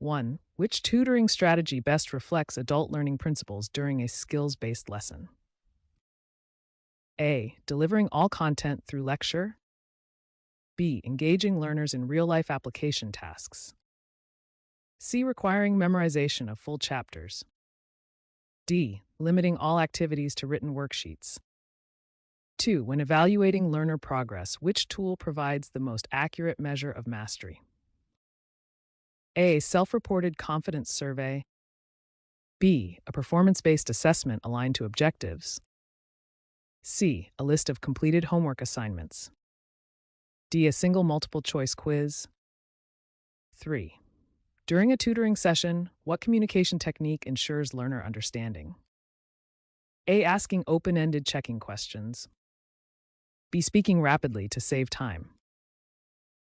1. Which tutoring strategy best reflects adult learning principles during a skills-based lesson? A. Delivering all content through lecture. B. Engaging learners in real-life application tasks. C. Requiring memorization of full chapters. D. Limiting all activities to written worksheets. 2. When evaluating learner progress, which tool provides the most accurate measure of mastery? A. Self-reported confidence survey. B. A performance-based assessment aligned to objectives. C. A list of completed homework assignments. D. A single multiple-choice quiz. 3. During a tutoring session, what communication technique ensures learner understanding? A. Asking open-ended checking questions. B. Speaking rapidly to save time.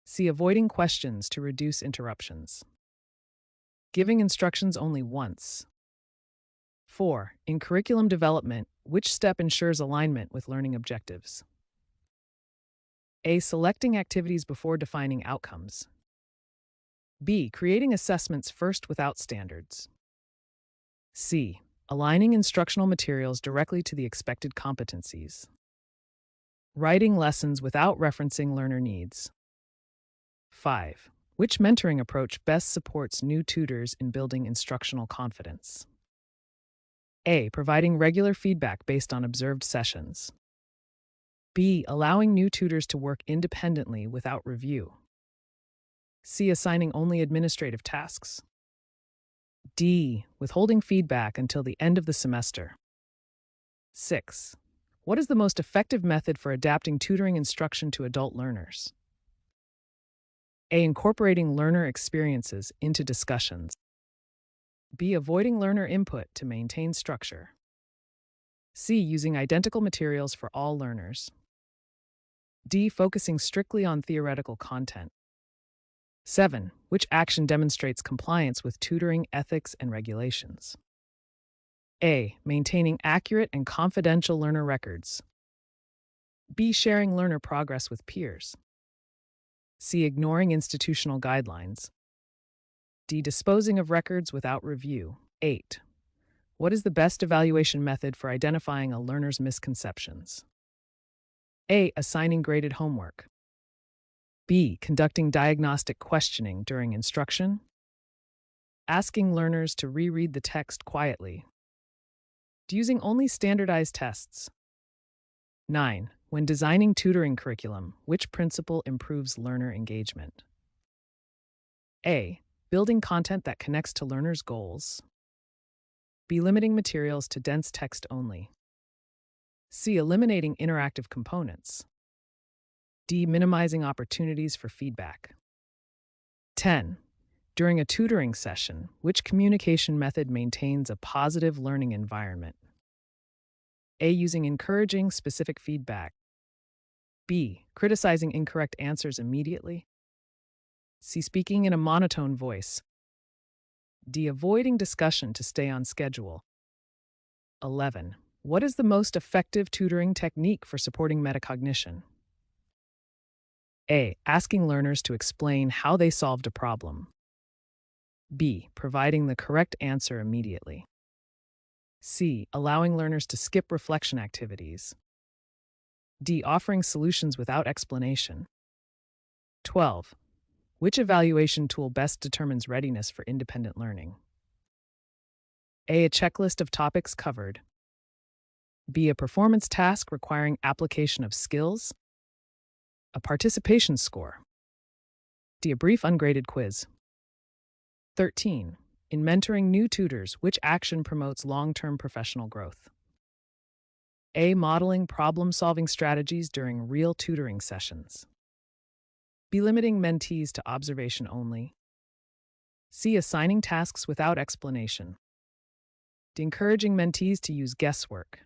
C. Avoiding questions to reduce interruptions. Giving instructions only once. 4. In curriculum development, which step ensures alignment with learning objectives? A. Selecting activities before defining outcomes. B. Creating assessments first without standards. C. Aligning instructional materials directly to the expected competencies. Writing lessons without referencing learner needs. 5. Which mentoring approach best supports new tutors in building instructional confidence? A. Providing regular feedback based on observed sessions. B. Allowing new tutors to work independently without review. C. Assigning only administrative tasks. D. Withholding feedback until the end of the semester. 6. What is the most effective method for adapting tutoring instruction to adult learners? A. Incorporating learner experiences into discussions. B. Avoiding learner input to maintain structure. C. Using identical materials for all learners. D. Focusing strictly on theoretical content. 7. Which action demonstrates compliance with tutoring ethics and regulations? A. Maintaining accurate and confidential learner records. B. Sharing learner progress with peers. C. Ignoring institutional guidelines. D. Disposing of records without review. 8. What is the best evaluation method for identifying a learner's misconceptions? A. Assigning graded homework. B. Conducting diagnostic questioning during instruction. Asking learners to reread the text quietly. D. Using only standardized tests. 9. When designing tutoring curriculum, which principle improves learner engagement? A. Building content that connects to learners' goals. B. Limiting materials to dense text only. C. Eliminating interactive components. D. Minimizing opportunities for feedback. 10. During a tutoring session, which communication method maintains a positive learning environment? A. Using encouraging specific feedback. B. Criticizing incorrect answers immediately. C. Speaking in a monotone voice. D. Avoiding discussion to stay on schedule. 11. What is the most effective tutoring technique for supporting metacognition? A. Asking learners to explain how they solved a problem. B. Providing the correct answer immediately. C. Allowing learners to skip reflection activities. D. Offering solutions without explanation. 12. Which evaluation tool best determines readiness for independent learning? A. A checklist of topics covered. B. A performance task requiring application of skills. A participation score. D. A brief ungraded quiz. 13. In mentoring new tutors, which action promotes long-term professional growth? A. Modeling problem-solving strategies during real tutoring sessions. B. Limiting mentees to observation only. C. Assigning tasks without explanation. D. Encouraging mentees to use guesswork.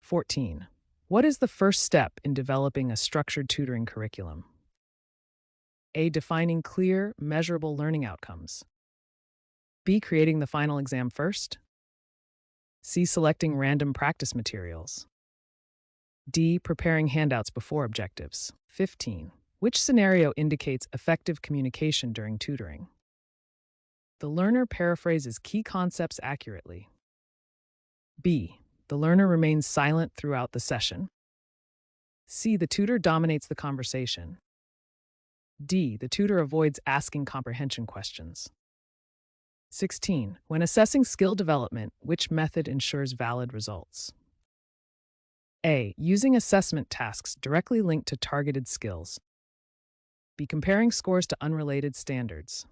14. What is the first step in developing a structured tutoring curriculum? A. Defining clear, measurable learning outcomes. B. Creating the final exam first. C. Selecting random practice materials. D. Preparing handouts before objectives. 15. Which scenario indicates effective communication during tutoring? The learner paraphrases key concepts accurately. B. The learner remains silent throughout the session. C. The tutor dominates the conversation. D. The tutor avoids asking comprehension questions. 16. When assessing skill development, which method ensures valid results? A. Using assessment tasks directly linked to targeted skills. B. Comparing scores to unrelated standards.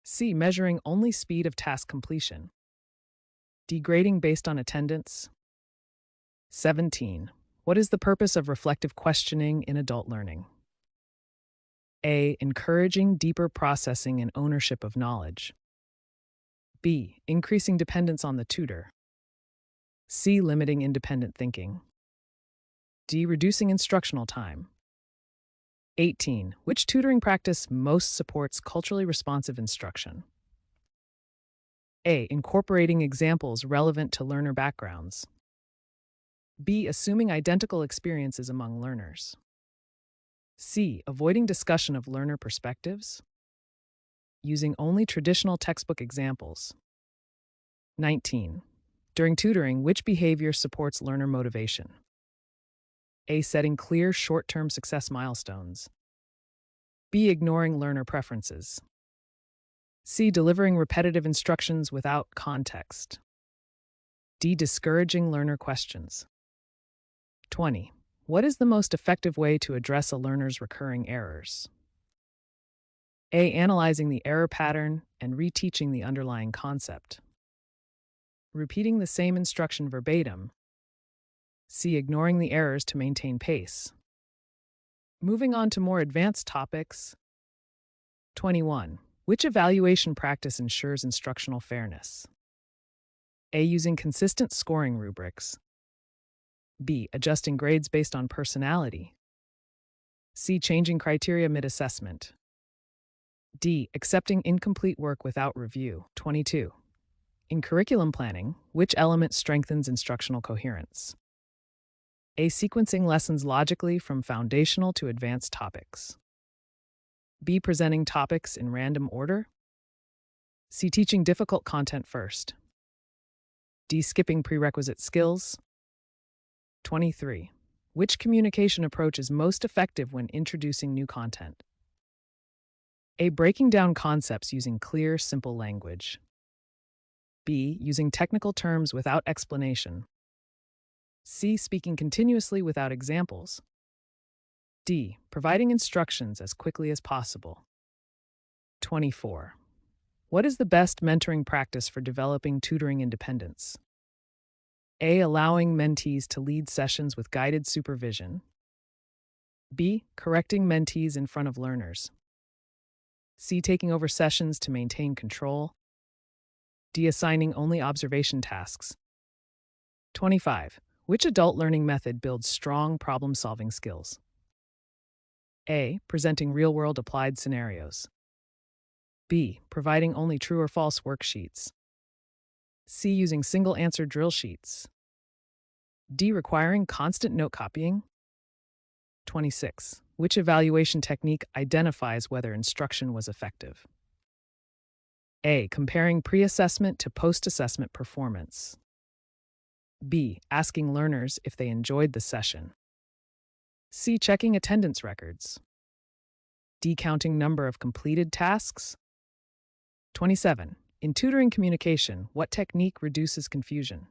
C. Measuring only speed of task completion. D. Grading based on attendance. 17. What is the purpose of reflective questioning in adult learning? A. Encouraging deeper processing and ownership of knowledge. B. Increasing dependence on the tutor. C. Limiting independent thinking. D. Reducing instructional time. 18. Which tutoring practice most supports culturally responsive instruction? A. Incorporating examples relevant to learner backgrounds. B. Assuming identical experiences among learners. C. Avoiding discussion of learner perspectives. Using only traditional textbook examples. 19. During tutoring, which behavior supports learner motivation? A. Setting clear short-term success milestones. B. Ignoring learner preferences. C. Delivering repetitive instructions without context. D. Discouraging learner questions. 20. What is the most effective way to address a learner's recurring errors? A. Analyzing the error pattern and reteaching the underlying concept. Repeating the same instruction verbatim. C. Ignoring the errors to maintain pace. Moving on to more advanced topics. 21. Which evaluation practice ensures instructional fairness? A. Using consistent scoring rubrics. B. Adjusting grades based on personality. C. Changing criteria mid-assessment. D. Accepting incomplete work without review. 22. In curriculum planning, which element strengthens instructional coherence? A. Sequencing lessons logically from foundational to advanced topics. B. Presenting topics in random order. C. Teaching difficult content first. D. Skipping prerequisite skills. 23. Which communication approach is most effective when introducing new content? A. Breaking down concepts using clear, simple language. B. Using technical terms without explanation. C. Speaking continuously without examples. D. Providing instructions as quickly as possible. 24. What is the best mentoring practice for developing tutoring independence? A. Allowing mentees to lead sessions with guided supervision. B. Correcting mentees in front of learners. C. Taking over sessions to maintain control. D. Assigning only observation tasks. 25. Which adult learning method builds strong problem-solving skills? A. Presenting real-world applied scenarios. B. Providing only true or false worksheets. C. Using single-answer drill sheets. D. Requiring constant note copying. 26. Which evaluation technique identifies whether instruction was effective? A. Comparing pre-assessment to post-assessment performance. B. Asking learners if they enjoyed the session. C. Checking attendance records. D. Counting number of completed tasks. 27. In tutoring communication, what technique reduces confusion?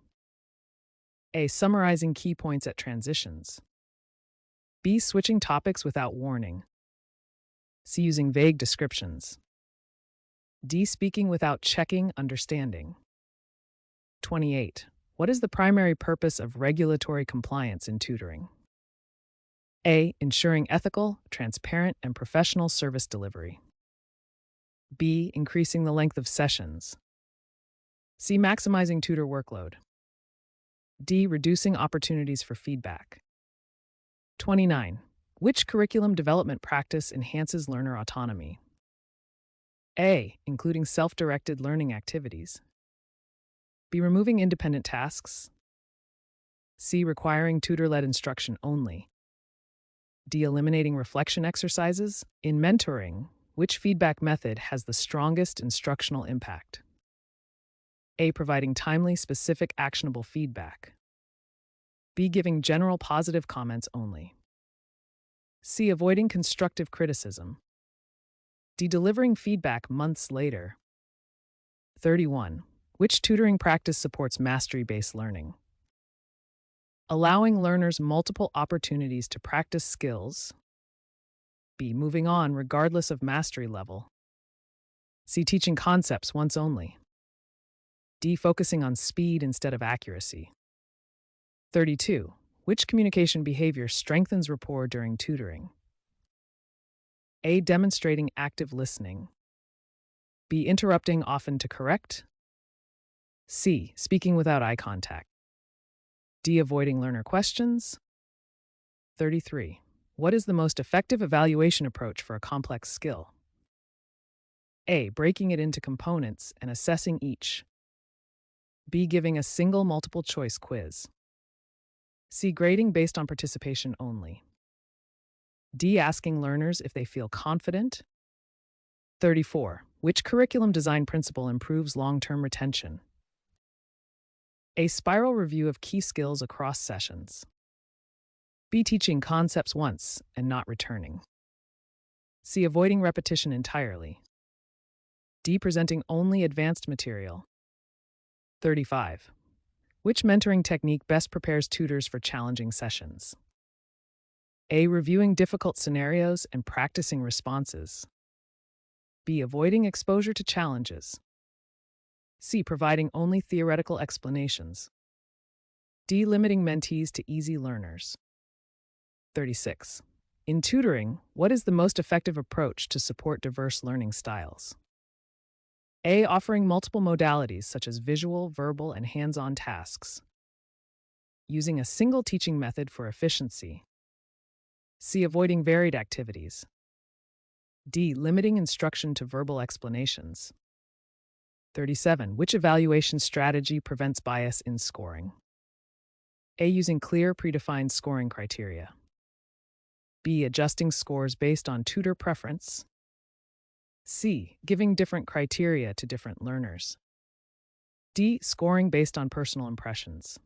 A. Summarizing key points at transitions. B. Switching topics without warning. C. Using vague descriptions. D. Speaking without checking understanding. 28. What is the primary purpose of regulatory compliance in tutoring? A. Ensuring ethical, transparent, and professional service delivery. B. Increasing the length of sessions. C. Maximizing tutor workload. D. Reducing opportunities for feedback. 29. Which curriculum development practice enhances learner autonomy? A. Including self-directed learning activities. B. Removing independent tasks. C. Requiring tutor-led instruction only. D. Eliminating reflection exercises. In mentoring, Which feedback method has the strongest instructional impact? A. Providing timely, specific, actionable feedback. B. Giving general positive comments only. C. Avoiding constructive criticism. D. Delivering feedback months later. 31. Which tutoring practice supports mastery-based learning? Allowing learners multiple opportunities to practice skills. B. Moving on regardless of mastery level. C. Teaching concepts once only. D. Focusing on speed instead of accuracy. 32. Which communication behavior strengthens rapport during tutoring? A. Demonstrating active listening. B. Interrupting often to correct. C. Speaking without eye contact. D. Avoiding learner questions. 33. What is the most effective evaluation approach for a complex skill? A. Breaking it into components and assessing each. B. Giving a single multiple choice quiz. C. Grading based on participation only. D. Asking learners if they feel confident. 34. Which curriculum design principle improves long-term retention? A. Spiral review of key skills across sessions. B. Teaching concepts once and not returning. C. Avoiding repetition entirely. D. Presenting only advanced material. 35. Which mentoring technique best prepares tutors for challenging sessions? A. Reviewing difficult scenarios and practicing responses. B. Avoiding exposure to challenges. C. Providing only theoretical explanations. D. Limiting mentees to easy learners. 36. In tutoring, what is the most effective approach to support diverse learning styles? A. Offering multiple modalities such as visual, verbal, and hands-on tasks. Using a single teaching method for efficiency. C. Avoiding varied activities. D. Limiting instruction to verbal explanations. 37. Which evaluation strategy prevents bias in scoring? A. Using clear, predefined scoring criteria. B. Adjusting scores based on tutor preference. C. Giving different criteria to different learners. D. Scoring based on personal impressions.